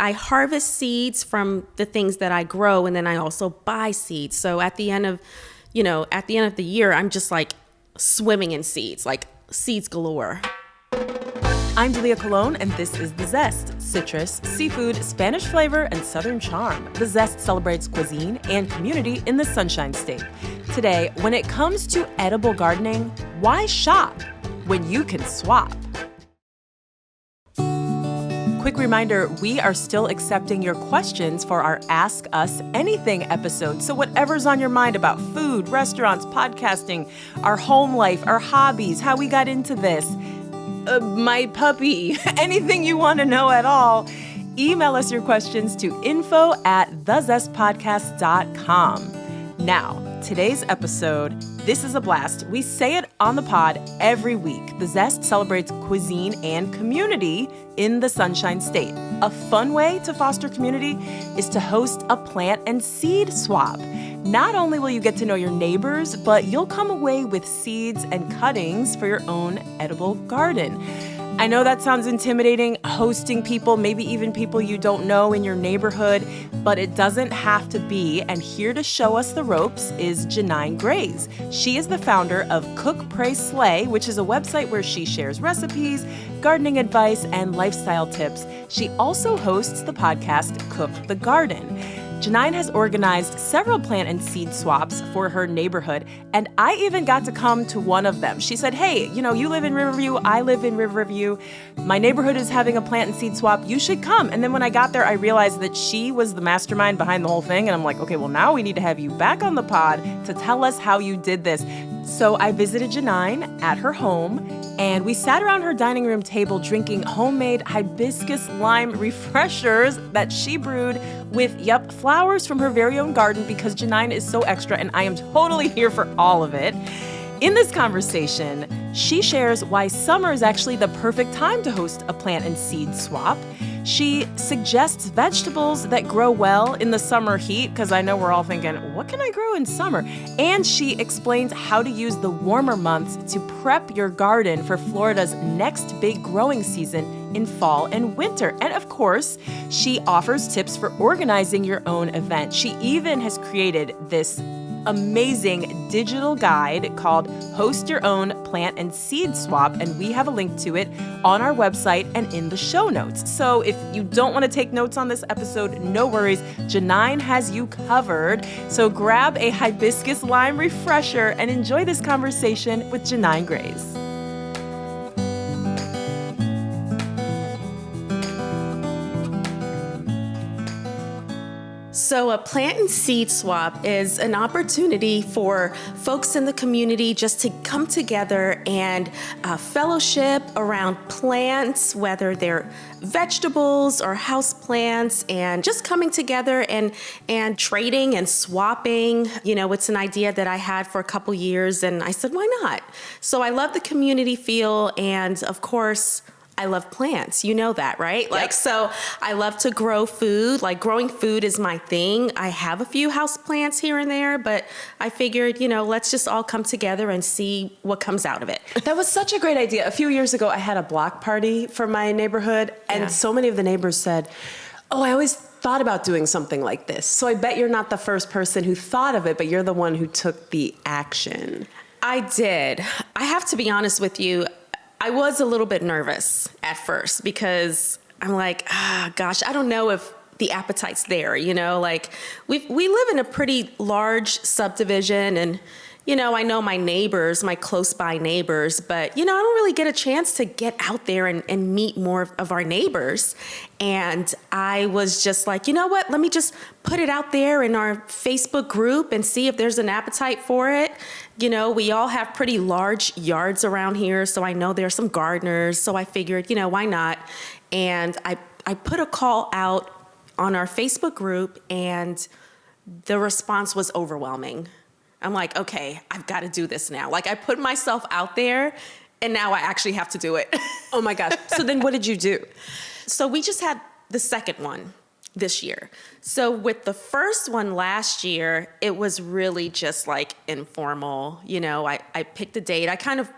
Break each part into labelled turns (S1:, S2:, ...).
S1: I harvest seeds from the things that I grow, and then I also buy seeds. So at the end of the year, I'm just like swimming in seeds, like seeds galore.
S2: I'm Dalia Colon, and this is The Zest. Citrus, seafood, Spanish flavor, and Southern charm. The Zest celebrates cuisine and community in the Sunshine State. Today, when it comes to edible gardening, why shop when you can swap? Quick reminder, we are still accepting your questions for our Ask Us Anything episode. So whatever's on your mind about food, restaurants, podcasting, our home life, our hobbies, how we got into this, my puppy, anything you want to know at all, email us your questions to info@thezestpodcast.com. Now, today's episode, this is a blast. We say it on the pod every week. The Zest celebrates cuisine and community in the Sunshine State. A fun way to foster community is to host a plant and seed swap. Not only will you get to know your neighbors, but you'll come away with seeds and cuttings for your own edible garden. I know that sounds intimidating, hosting people, maybe even people you don't know in your neighborhood, but it doesn't have to be. And here to show us the ropes is Ginain Grayes. She is the founder of Cook, Pray, Slay, which is a website where she shares recipes, gardening advice, and lifestyle tips. She also hosts the podcast Cook the Garden. Ginain has organized several plant and seed swaps for her neighborhood, and I even got to come to one of them. She said, hey, you live in Riverview, I live in Riverview. My neighborhood is having a plant and seed swap. You should come. And then when I got there, I realized that she was the mastermind behind the whole thing. And I'm like, okay, well, now we need to have you back on the pod to tell us how you did this. So I visited Ginain at her home, and we sat around her dining room table drinking homemade Hibiscus Lime Refreshers that she brewed with, flowers from her very own garden, because Ginain is so extra, and I am totally here for all of it. In this conversation, she shares why summer is actually the perfect time to host a plant and seed swap. She suggests vegetables that grow well in the summer heat, because I know we're all thinking, what can I grow in summer? And she explains how to use the warmer months to prep your garden for Florida's next big growing season in fall and winter. And of course, she offers tips for organizing your own event. She even has created this amazing digital guide called Host Your Own Plant and Seed Swap, and we have a link to it on our website and in the show notes. So if you don't want to take notes on this episode, no worries. Ginain has you covered. So grab a Hibiscus Lime Refresher and enjoy this conversation with Ginain Grayes.
S1: So a plant and seed swap is an opportunity for folks in the community just to come together and fellowship around plants, whether they're vegetables or house plants, and just coming together and trading and swapping. It's an idea that I had for a couple years, and I said, why not? So I love the community feel, and of course, I love plants. You know that, right?
S2: Yep.
S1: So I love to grow food. Like, growing food is my thing. I have a few house plants here and there, but I figured, let's just all come together and see what comes out of it.
S2: That was such a great idea. A few years ago, I had a block party for my neighborhood, and so many of the neighbors said, oh, I always thought about doing something like this. So I bet you're not the first person who thought of it, but you're the one who took the action.
S1: I did. I have to be honest with you. I was a little bit nervous at first, because I'm like, gosh, I don't know if the appetite's there, like we live in a pretty large subdivision, and, I know my neighbors, my close by neighbors, but, I don't really get a chance to get out there and meet more of our neighbors. And I was just like, you know what, let me just put it out there in our Facebook group and see if there's an appetite for it. We all have pretty large yards around here, so I know there's some gardeners, so I figured, why not? And I put a call out on our Facebook group, and the response was overwhelming. I'm like, okay, I've got to do this now. Like, I put myself out there, and now I actually have to do it.
S2: Oh my gosh. So then what did you do?
S1: So we just had the second one this year. So with the first one last year, it was really just like informal. I picked a date. I kind of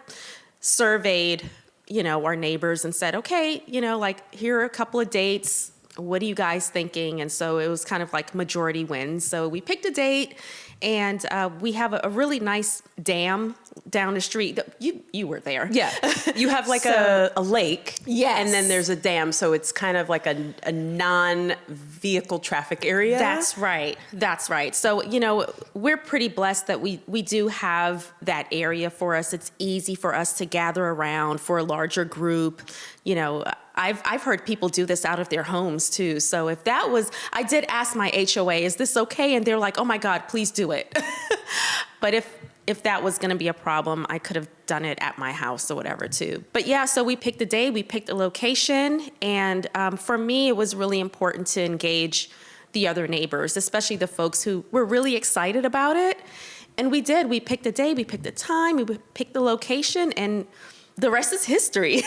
S1: surveyed, our neighbors and said, okay, like, here are a couple of dates what are you guys thinking? And so it was kind of like majority wins. So we picked a date, and we have a really nice dam down the street. You were there.
S2: Yeah. You have like a lake.
S1: Yes.
S2: And then there's a dam. So it's kind of like a non-vehicle traffic area.
S1: That's right. That's right. So, we're pretty blessed that we do have that area for us. It's easy for us to gather around for a larger group. I've heard people do this out of their homes too. So if that was, I did ask my HOA, is this okay? And they're like, oh my God, please do it. But if that was going to be a problem, I could have done it at my house or whatever too. But yeah, so we picked a day, we picked a location. And for me, it was really important to engage the other neighbors, especially the folks who were really excited about it. And we did. We picked a day, we picked a time, we picked the location, and the rest is history.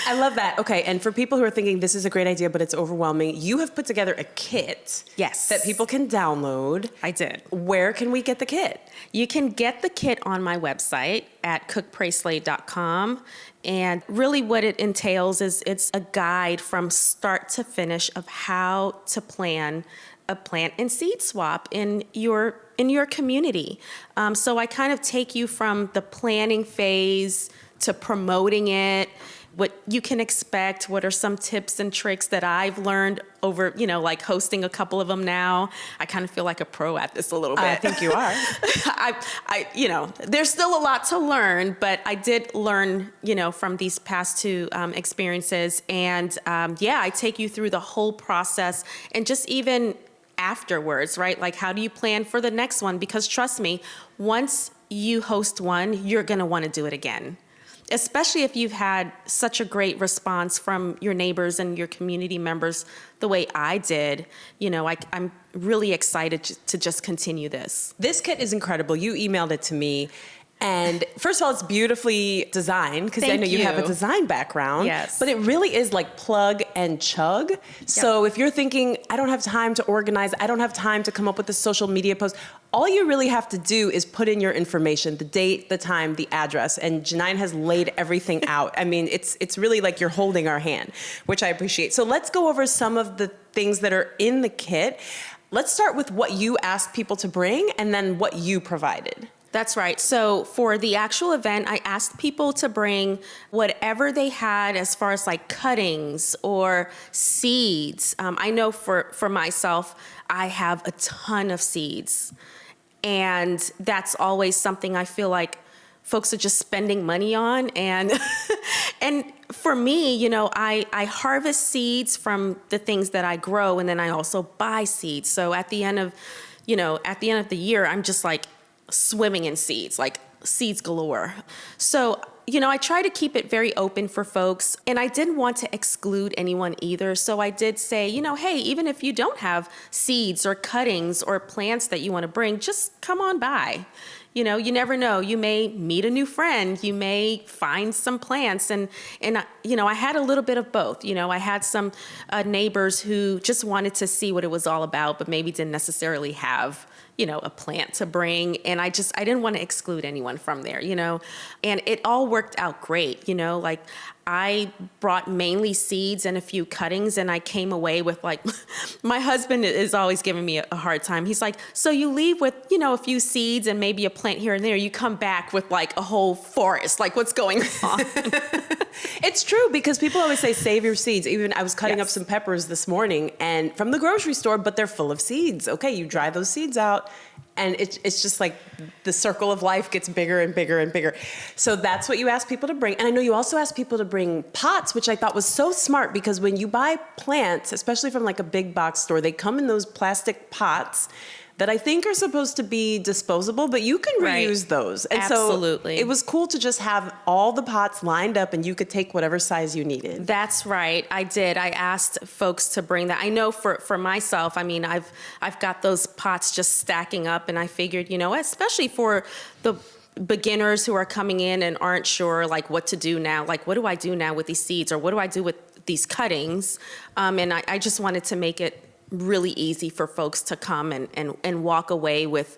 S2: I love that. Okay, and for people who are thinking this is a great idea, but it's overwhelming, you have put together a kit.
S1: Yes.
S2: That people can download.
S1: I did.
S2: Where can we get the kit?
S1: You can get the kit on my website at cookprayslay.com. And really what it entails is it's a guide from start to finish of how to plan a plant and seed swap in your community. So I kind of take you from the planning phase to promoting it, what you can expect, what are some tips and tricks that I've learned over, like hosting a couple of them now. I kind of feel like a pro at this a little bit.
S2: I think you are.
S1: There's still a lot to learn, but I did learn, from these past two experiences. And I take you through the whole process and just even afterwards, right? Like, how do you plan for the next one? Because trust me, once you host one, you're going to want to do it again. Especially if you've had such a great response from your neighbors and your community members the way I did. I'm really excited to just continue this.
S2: This kit is incredible. You emailed it to me. And first of all, it's beautifully designed because I know you have a design background.
S1: Yes.
S2: But it really is like plug and chug. Yep. So if you're thinking, I don't have time to organize, I don't have time to come up with a social media post, all you really have to do is put in your information, the date, the time, the address, and Ginain has laid everything out. I mean, it's really like you're holding our hand, which I appreciate. So let's go over some of the things that are in the kit. Let's start with what you asked people to bring and then what you provided.
S1: That's right. So for the actual event, I asked people to bring whatever they had as far as like cuttings or seeds. I know for myself, I have a ton of seeds. And that's always something I feel like folks are just spending money on. And and for me, I harvest seeds from the things that I grow, and then I also buy seeds. So at the end of the year, I'm just like swimming in seeds, like seeds galore. So, I try to keep it very open for folks, and I didn't want to exclude anyone either. So I did say, hey, even if you don't have seeds or cuttings or plants that you want to bring, just come on by. You never know. You may meet a new friend. You may find some plants. And I had a little bit of both. I had some neighbors who just wanted to see what it was all about, but maybe didn't necessarily have a plant to bring. And I didn't want to exclude anyone from there, and it all worked out great. Like I brought mainly seeds and a few cuttings, and I came away with like, my husband is always giving me a hard time. He's like, so you leave with, a few seeds and maybe a plant here and there. You come back with like a whole forest. Like, what's going on?
S2: It's true, because people always say, save your seeds. Even I was cutting up some peppers this morning and from the grocery store, but they're full of seeds. Okay, you dry those seeds out, and it's just like the circle of life gets bigger and bigger and bigger. So that's what you asked people to bring. And I know you also asked people to bring pots, which I thought was so smart, because when you buy plants, especially from like a big box store, they come in those plastic pots that I think are supposed to be disposable, but you can reuse those. And
S1: absolutely.
S2: So it was cool to just have all the pots lined up and you could take whatever size you needed.
S1: That's right. I did. I asked folks to bring that. I know for myself, I mean, I've got those pots just stacking up, and I figured, especially for the beginners who are coming in and aren't sure like what to do now, like what do I do now with these seeds, or what do I do with these cuttings? And I just wanted to make it really easy for folks to come and walk away with,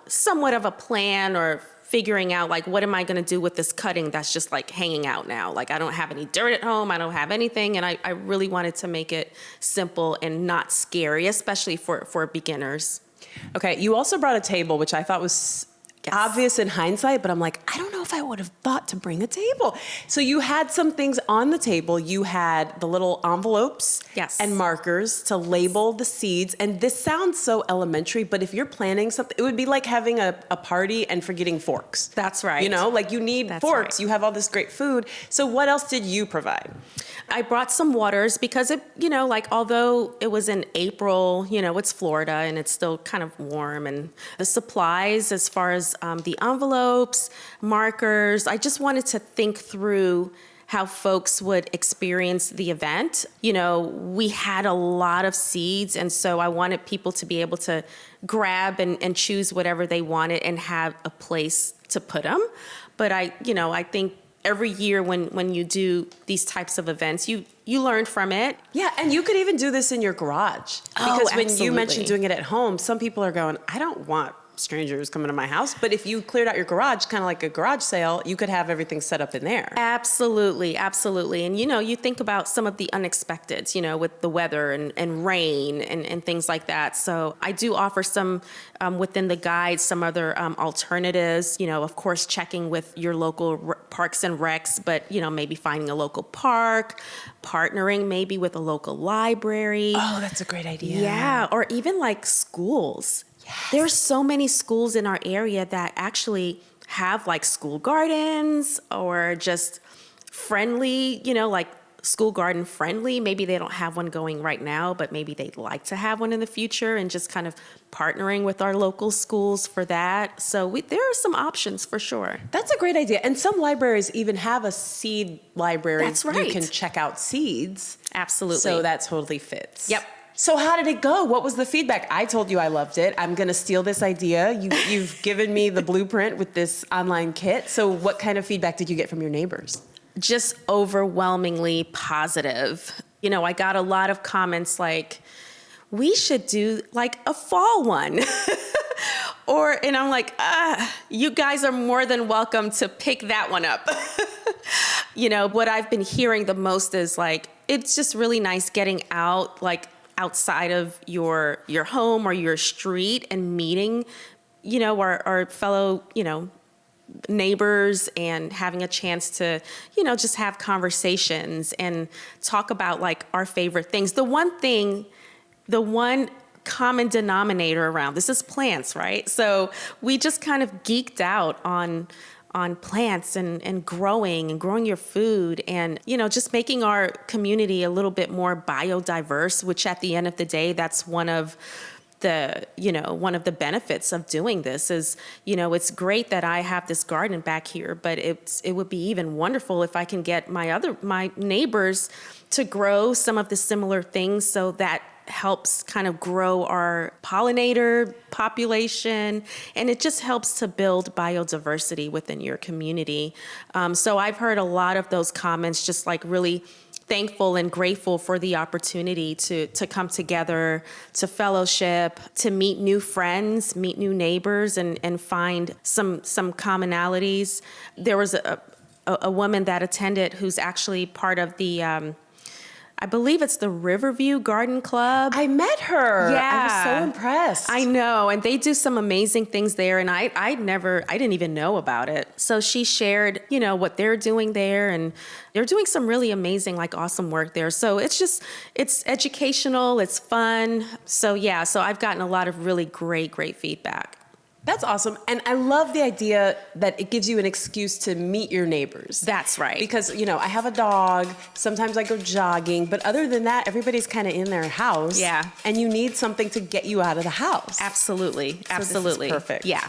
S1: somewhat of a plan or figuring out like, what am I going to do with this cutting that's just like hanging out now? Like, I don't have any dirt at home. I don't have anything. And I really wanted to make it simple and not scary, especially for beginners.
S2: Okay, you also brought a table, which I thought was obvious in hindsight, but I'm like, I don't know if I would have thought to bring a table. So you had some things on the table. You had the little envelopes and markers to label the seeds. And this sounds so elementary, but if you're planning something, it would be like having a party and forgetting forks.
S1: That's right.
S2: You know, like you need forks. Right. You have all this great food. So what else did you provide?
S1: I brought some waters because it, you know, like although it was in April, you know, it's Florida and it's still kind of warm, and the supplies as far as the envelopes, markers, I just wanted to think through how folks would experience the event. You know, we had a lot of seeds, and so I wanted people to be able to grab and choose whatever they wanted and have a place to put them. But I think every year when you do these types of events, you learn from it.
S2: Yeah, and you could even do this in your garage. Because when
S1: absolutely.
S2: you mentioned doing it at home, some people are going, I don't want strangers coming to my house. But if you cleared out your garage, kind of like a garage sale, you could have everything set up in there.
S1: Absolutely, absolutely. And, you know, you think about some of the unexpecteds, you know, with the weather and rain and things like that. So I do offer some, within the guide, some other alternatives, you know, of course, checking with your local parks and recs, but, you know, maybe finding a local park, partnering maybe with a local library.
S2: Oh, that's a great idea.
S1: Yeah, or even like schools. Yes. There's so many schools in our area that actually have like school gardens or just friendly, you know, like school garden friendly. Maybe they don't have one going right now, but maybe they'd like to have one in the future, and just kind of partnering with our local schools for that. So there are some options for sure.
S2: That's a great idea. And some libraries even have a seed library.
S1: That's right.
S2: You can check out seeds.
S1: Absolutely.
S2: So that totally fits.
S1: Yep.
S2: So how did it go? What was the feedback? I told you I loved it. I'm going to steal this idea. You've given me the blueprint with this online kit. So what kind of feedback did you get from your neighbors?
S1: Just overwhelmingly positive. You know, I got a lot of comments like, we should do like a fall one. And I'm like, you guys are more than welcome to pick that one up. You know, what I've been hearing the most is like, it's just really nice getting out, like, outside of your home or your street and meeting, you know, our fellow, you know, neighbors, and having a chance to, you know, just have conversations and talk about like our favorite things. The one common denominator around this is plants, right? So we just kind of geeked out on plants and growing your food, and, you know, just making our community a little bit more biodiverse, which at the end of the day, that's one of the benefits of doing this is, you know, it's great that I have this garden back here, but it would be even wonderful if I can get my neighbors to grow some of the similar things, so that helps kind of grow our pollinator population, and it just helps to build biodiversity within your community. So I've heard a lot of those comments, just like really thankful and grateful for the opportunity to come together, to fellowship, to meet new friends, meet new neighbors, and find some commonalities. There was a woman that attended who's actually part of the I believe it's the Riverview Garden Club.
S2: I met her.
S1: Yeah.
S2: I was so impressed.
S1: I know. And they do some amazing things there. And I didn't even know about it. So she shared, you know, what they're doing there. And they're doing some really amazing, like awesome work there. So it's educational. It's fun. So yeah, so I've gotten a lot of really great feedback.
S2: That's awesome. And I love the idea that it gives you an excuse to meet your neighbors.
S1: That's right.
S2: Because, you know, I have a dog. Sometimes I go jogging. But other than that, everybody's kind of in their house.
S1: Yeah.
S2: And you need something to get you out of the house.
S1: Absolutely.
S2: So
S1: Absolutely.
S2: This is perfect.
S1: Yeah.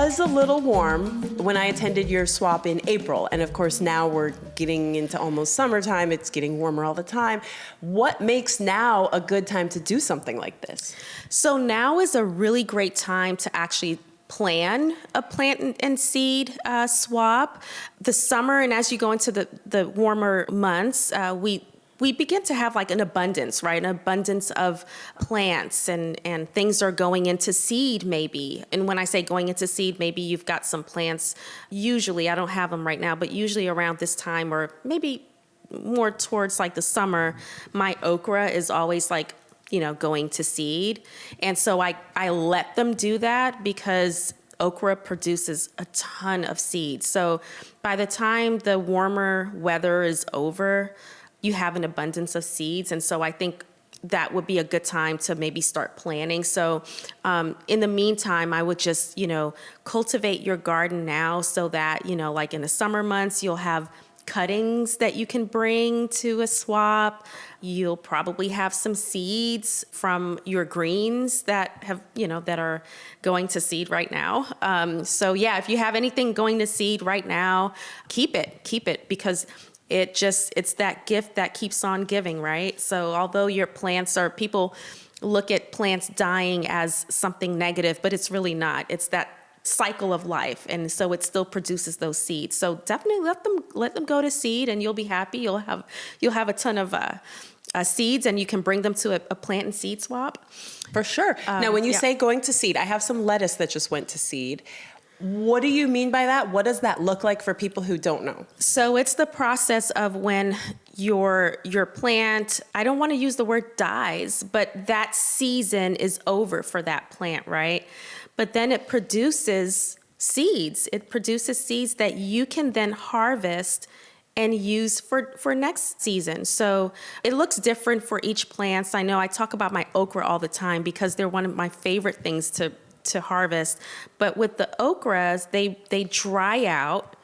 S2: was a little warm when I attended your swap in April. And of course, now we're getting into almost summertime. It's getting warmer all the time. What makes now a good time to do something like this?
S1: So now is a really great time to actually plan a plant and seed swap. The summer, and as you go into the warmer months, we begin to have like an abundance, right? An abundance of plants and things are going into seed maybe. And when I say going into seed, maybe you've got some plants, usually, I don't have them right now, but usually around this time or maybe more towards like the summer, my okra is always like, going to seed. And so I let them do that because okra produces a ton of seeds. So by the time the warmer weather is over, you have an abundance of seeds. And so I think that would be a good time to maybe start planting. So in the meantime, I would just, cultivate your garden now so that, like in the summer months, you'll have cuttings that you can bring to a swap. You'll probably have some seeds from your greens that have, that are going to seed right now. So yeah, if you have anything going to seed right now, keep it because it's that gift that keeps on giving, right? So although your plants people look at plants dying as something negative, but it's really not. It's that cycle of life, and so it still produces those seeds. So definitely let them go to seed, and you'll be happy. You'll have a ton of seeds, and you can bring them to a plant and seed swap.
S2: For sure. Now, when you say going to seed, I have some lettuce that just went to seed. What do you mean by that? What does that look like for people who don't know?
S1: So it's the process of when your plant, I don't want to use the word dies, but that season is over for that plant, right? But then it produces seeds. It produces seeds that you can then harvest and use for next season. So it looks different for each plant. I know I talk about my okra all the time because they're one of my favorite things to harvest. But with the okras, they dry out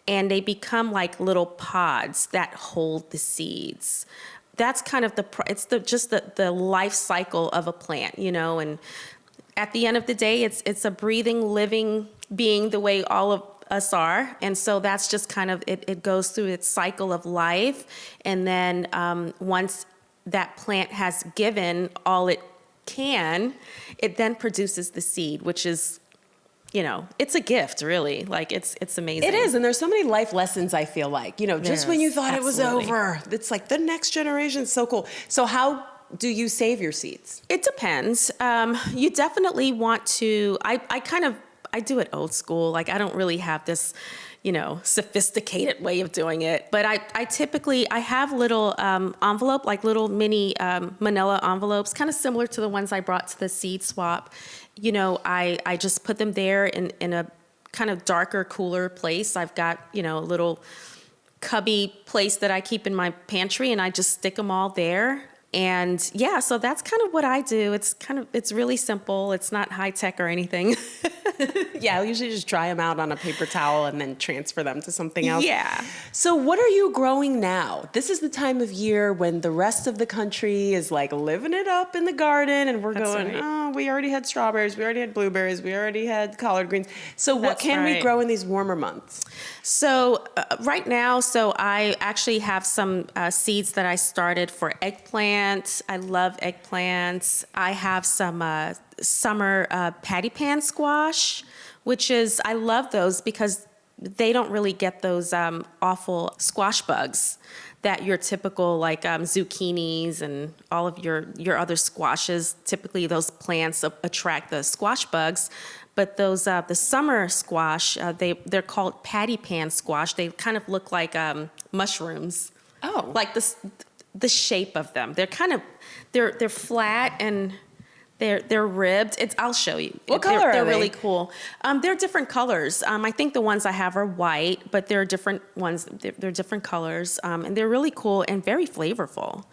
S1: and they become like little pods that hold the seeds. That's kind of it's the life cycle of a plant, and at the end of the day, it's a breathing, living being the way all of us are. And so that's just kind of, it goes through its cycle of life. And then once that plant has given all it can, it then produces the seed, which is, it's a gift, really. Like it's amazing.
S2: It is, and there's so many life lessons, I feel like, just when you thought it was over, it's like the next generation is so cool. So how do you save your seeds?
S1: It depends. You definitely want to, I do it old school. Like I don't really have this, sophisticated way of doing it. But I typically, I have little envelope, like little mini manila envelopes, kind of similar to the ones I brought to the seed swap. I just put them there in a kind of darker, cooler place. I've got, a little cubby place that I keep in my pantry, and I just stick them all there. And yeah, so that's kind of what I do. It's really simple. It's not high tech or anything.
S2: Yeah, I usually just dry them out on a paper towel and then transfer them to something else.
S1: Yeah.
S2: So what are you growing now? This is the time of year when the rest of the country is like living it up in the garden, and we're we already had strawberries, we already had blueberries, we already had collard greens. So what can we grow in these warmer months?
S1: So right now, I actually have some seeds that I started for eggplant. I love eggplants. I have some summer patty pan squash, which is, I love those because they don't really get those awful squash bugs that your typical like zucchinis and all of your other squashes, typically those plants attract the squash bugs. But those the summer squash, they're called patty pan squash. They kind of look like mushrooms.
S2: Oh,
S1: like the shape of them. They're kind of they're flat and they're ribbed. I'll show you.
S2: What color are they?
S1: They're really cool. They're different colors. I think the ones I have are white, but there are different ones. They're different colors, and they're really cool and very flavorful.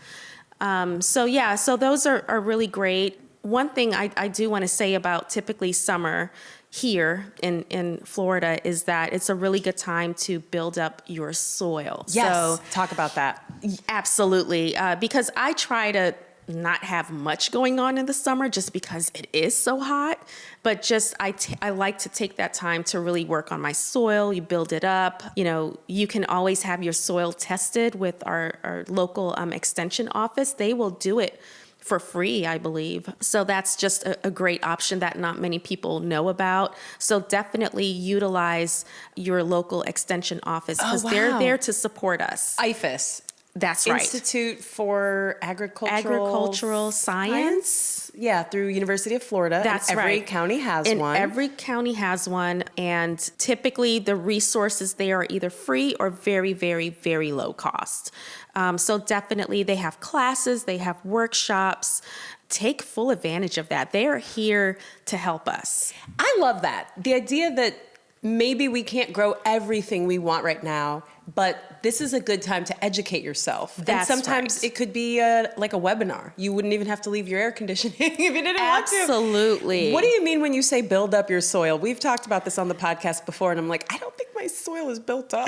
S1: So those are really great. One thing I do want to say about typically summer here in Florida is that it's a really good time to build up your soil.
S2: Yes,
S1: so,
S2: talk about that.
S1: Absolutely, because I try to not have much going on in the summer just because it is so hot. But just I like to take that time to really work on my soil. You build it up. You know, you can always have your soil tested with our local extension office. They will do it for free, I believe. So that's just a great option that not many people know about. So definitely utilize your local extension office because they're there to support us.
S2: IFAS.
S1: That's right.
S2: Institute for Agricultural
S1: Science.
S2: Yeah, through University of Florida.
S1: That's
S2: and every
S1: right.
S2: county has one.
S1: Every county has one. And typically the resources there are either free or very, very, very low cost. So definitely they have classes, they have workshops. Take full advantage of that. They are here to help us.
S2: I love that. The idea that maybe we can't grow everything we want right now, but this is a good time to educate yourself.
S1: That's
S2: and sometimes
S1: right.
S2: it could be like a webinar. You wouldn't even have to leave your air conditioning if you didn't want to.
S1: Absolutely.
S2: What do you mean when you say build up your soil? We've talked about this on the podcast before, and I'm like, I don't think my soil is built up.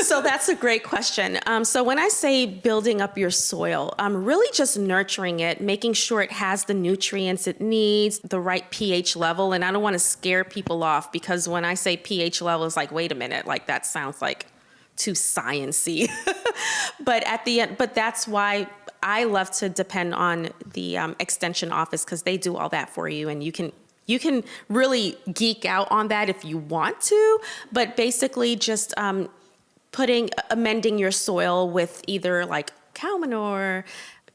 S1: So that's a great question. So when I say building up your soil, I'm really just nurturing it, making sure it has the nutrients it needs, the right pH level. And I don't want to scare people off because when I say pH level, it's like, wait a minute, like that sounds like too science-y. but that's why I love to depend on the extension office because they do all that for you, and you can really geek out on that if you want to, but basically just amending your soil with either like cow manure,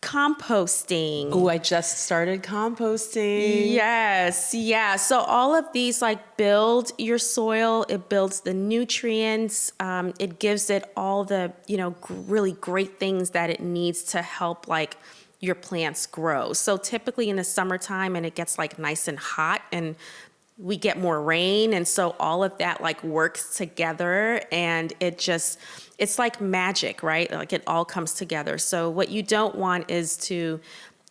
S1: composting.
S2: Oh, I just started composting.
S1: Yes, yeah. So all of these like build your soil. It builds the nutrients. It gives it all the, really great things that it needs to help like your plants grow. So typically in the summertime and it gets like nice and hot and we get more rain. And so all of that like works together and it's like magic, right? Like it all comes together. So what you don't want is to,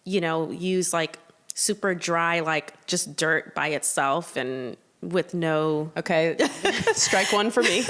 S1: use like super dry, like just dirt by itself and with no.
S2: Okay. Strike one for me.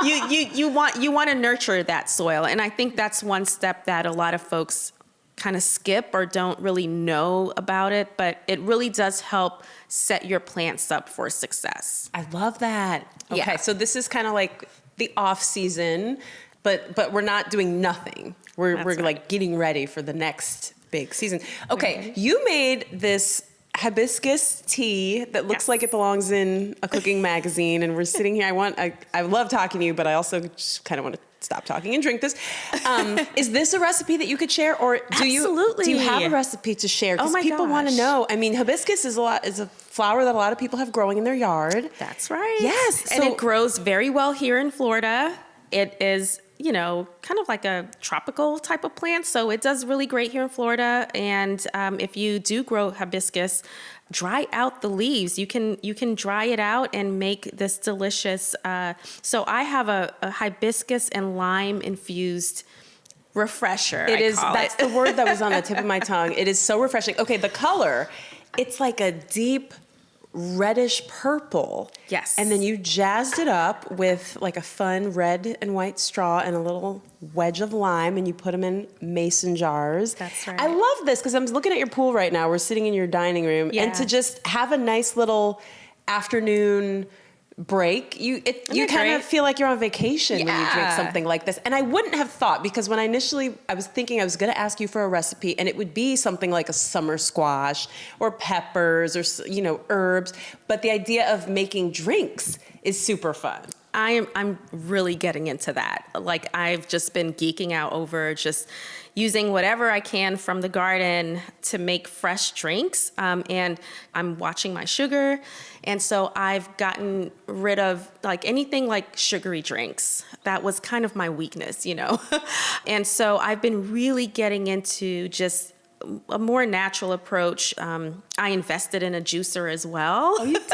S1: You want to nurture that soil. And I think that's one step that a lot of folks kind of skip or don't really know about it, but it really does help set your plants up for success.
S2: I love that. Okay,
S1: Yeah.
S2: so this is kind of like the off season, but we're not doing nothing. We're
S1: right.
S2: like getting ready for the next big season. Okay, you made this hibiscus tea that looks
S1: Yes.
S2: like it belongs in a cooking magazine, and we're sitting here. I love talking to you, but I also just kind of want to stop talking and drink this. Is this a recipe that you could share, or do
S1: Absolutely.
S2: you have a recipe to share? Because
S1: Oh my
S2: people want to
S1: gosh.
S2: know. I mean, hibiscus is a flower that a lot of people have growing in their yard.
S1: That's right.
S2: Yes.
S1: And
S2: So-
S1: it grows very well here in Florida. It is, kind of like a tropical type of plant. So it does really great here in Florida. And if you do grow hibiscus, dry out the leaves. You can dry it out and make this delicious. So I have a hibiscus and lime infused refresher.
S2: That's the word that was on the tip of my tongue. It is so refreshing. Okay, the color, it's like a deep reddish purple.
S1: Yes.
S2: And then you jazzed it up with like a fun red and white straw and a little wedge of lime, and you put them in mason jars.
S1: That's right.
S2: I love this because I'm looking at your pool right now. We're sitting in your dining room,
S1: Yeah.
S2: and to just have a nice little afternoon break, you
S1: it
S2: kind of
S1: great?
S2: feel like you're on vacation when you drink
S1: Yeah.
S2: something like this. And I wouldn't have thought, because when I was thinking I was going to ask you for a recipe, and it would be something like a summer squash or peppers or herbs, but the idea of making drinks is super fun.
S1: I'm really getting into that. Like I've just been geeking out over just using whatever I can from the garden to make fresh drinks. And I'm watching my sugar. And so I've gotten rid of like anything like sugary drinks. That was kind of my weakness, And so I've been really getting into just a more natural approach. I invested in a juicer as well.
S2: Oh, you did?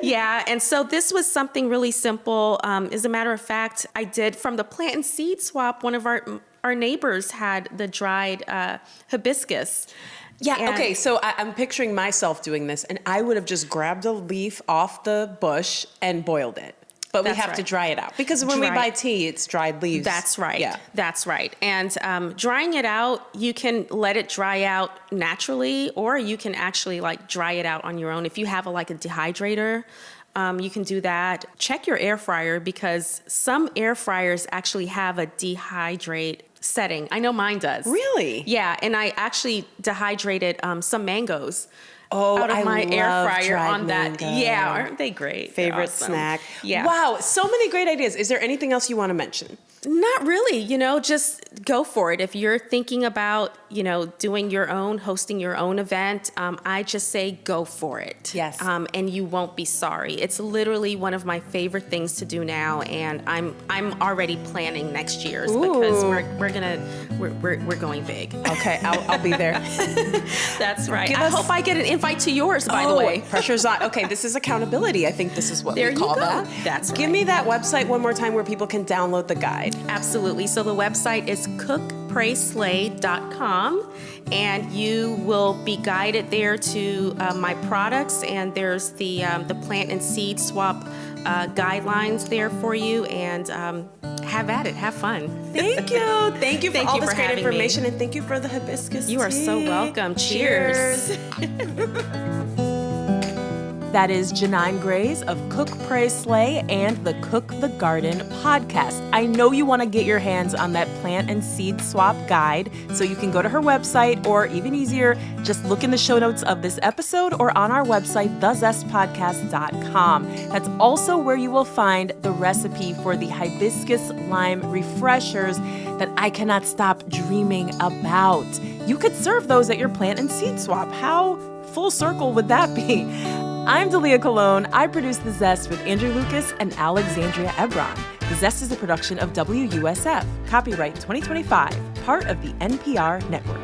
S1: Yeah, and so this was something really simple. As a matter of fact, I did from the plant and seed swap. One of our neighbors had the dried hibiscus.
S2: Yeah,
S1: And-
S2: okay, so I'm picturing myself doing this, and I would have just grabbed a leaf off the bush and boiled it. But we
S1: That's
S2: have to
S1: right.
S2: dry it out. Because when we
S1: Dry-
S2: buy tea, it's dried leaves.
S1: That's right.
S2: Yeah.
S1: That's right. And drying it out, you can let it dry out naturally, or you can actually like dry it out on your own. If you have like a dehydrator, you can do that. Check your air fryer, because some air fryers actually have a dehydrate setting. I know mine does.
S2: Really?
S1: Yeah. And I actually dehydrated some mangoes.
S2: Oh,
S1: Out of
S2: I
S1: my air
S2: love
S1: fryer
S2: dried
S1: on that.
S2: mango.
S1: Yeah, aren't they great? They're
S2: Favorite
S1: awesome.
S2: snack.
S1: Yeah.
S2: Wow, so many great ideas. Is there anything else you want to mention?
S1: Not really, just go for it. If you're thinking about, doing your own, hosting your own event, I just say go for it.
S2: Yes.
S1: And you won't be sorry. It's literally one of my favorite things to do now, and I'm already planning next year's because we're going big.
S2: Okay, I'll be there.
S1: That's right.
S2: Give
S1: I
S2: us-
S1: hope I get an invite to yours, by the way.
S2: Pressure's on. Okay, this is accountability. I think this is what
S1: There
S2: we
S1: you
S2: call
S1: go.
S2: that.
S1: That's
S2: Give
S1: right.
S2: me that website one more time where people can download the guide.
S1: Absolutely. So the website is cookprayslay.com, and you will be guided there to my products, and there's the plant and seed swap guidelines there for you, and have at it. Have fun.
S2: Thank you. Thank you for
S1: Thank
S2: all
S1: you
S2: this
S1: for
S2: great
S1: having me.
S2: information, and thank you for the hibiscus
S1: You are so
S2: tea.
S1: welcome. Cheers.
S2: That is Ginain Grayes of Cook, Pray, Slay and the Cook the Garden podcast. I know you want to get your hands on that plant and seed swap guide, so you can go to her website, or even easier, just look in the show notes of this episode or on our website, thezestpodcast.com. That's also where you will find the recipe for the Hibiscus Lime Refreshers that I cannot stop dreaming about. You could serve those at your plant and seed swap. How full circle would that be? I'm Dalia Colon. I produce The Zest with Andrew Lucas and Alexandria Ebron. The Zest is a production of WUSF. Copyright 2025, part of the NPR network.